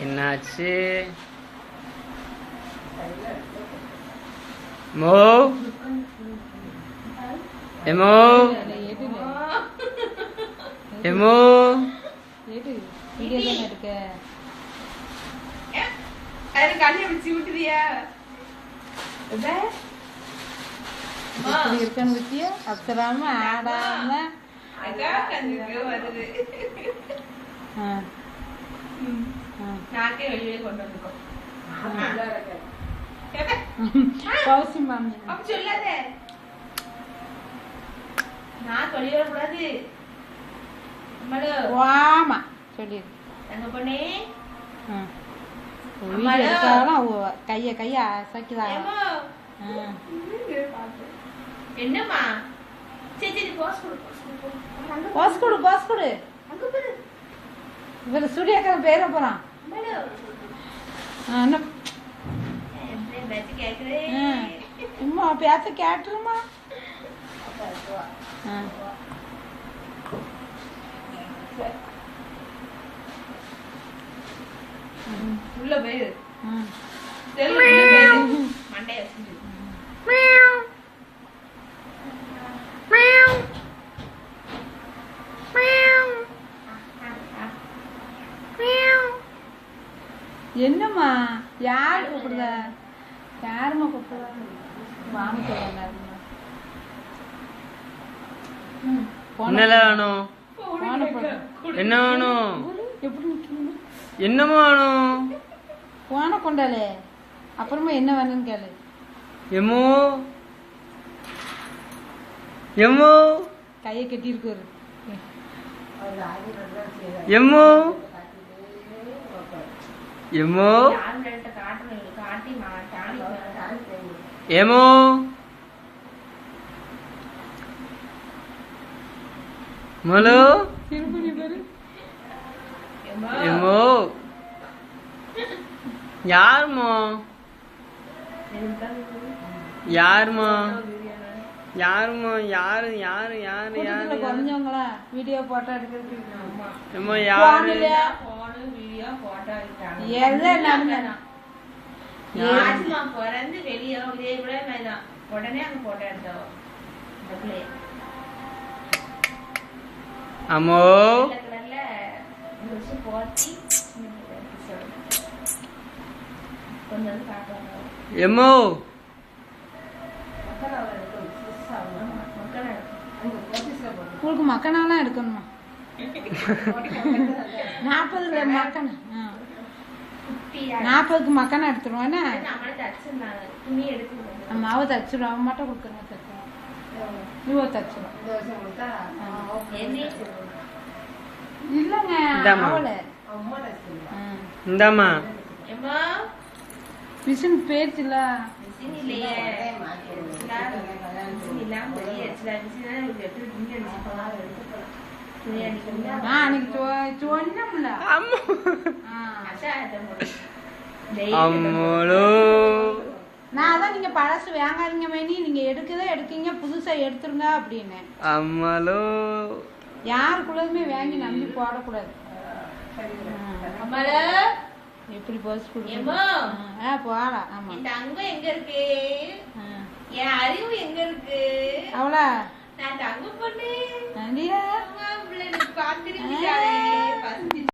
என்னாச்சு மோ எமோ எமோ இருக்கன்னு பத்தியா அப்சராம ஆடாம நாக்கே வெளியே கொண்டு வந்துருக்கோம். சொல்லாத நான் வெளியே வரக்கூடாது. வாமா சொல்லி எங்க பொண்ணே கைய கைய அசைக்குதா? என்னம்மா சரி போஸ் கொடு போஸ் கொடு. இவர் சூர்யாக்காரன் பேர போறான். அம்மா பேச கேட்டுருமா? உள்ள போயிரு மண்டைய என்னம்மா யார் கூப்பிடுத? யாருமா கூப்பிடுதா? வாங்க சொல்லுங்க. என்ன வேணும்? என்ன வேணும்? என்னமா வேணும்? போன கொண்டாலே அப்புறமா என்ன வேணும்னு கேளு. எமோ எமோ கையை கட்டி இருக்காரு. எமோ எமோ எமோ மலோ எமோ யாருமா யாருமா யாருமா யாரு யாரு யாரு யாரு குறைஞ்சவங்களா வீடியோ போட்டோ எடுக்கிறது? எம்மா யாரு? பிறந்து வெளியே இதே கூட உடனே அங்க போட்டோ எடுத்தோம். அம்மோ எம்மோ உங்களுக்கு மக்கனாலாம் எடுக்கணுமா? 40 மக்கனா 40க்கு மக்கனா எடுத்துருவோம். அம்மாவை தச்சிடும். அவன் மட்டும் கொடுக்குறேன் தச்சிடும். இவ தச்சிடும் இல்லங்க அவளை இந்தாமா மிஷின் பேச்சுல நான் அதான் நீங்க பழசு வாங்காதீங்க மேனி, நீங்க எடுக்கதே எடுக்கீங்க, புதுசா எடுத்துருங்க அப்படின்னு. அம்மாலோ யாருக்குள்ளதுமே வாங்கி நம்பி போடக்கூடாது. எப்படி போஸ் போலாம். ஆமா இந்த அங்கம் எங்க இருக்கு? என் அறிவு எங்க இருக்கு? அவளா நான் தங்க பொண்ணு. நந்தியா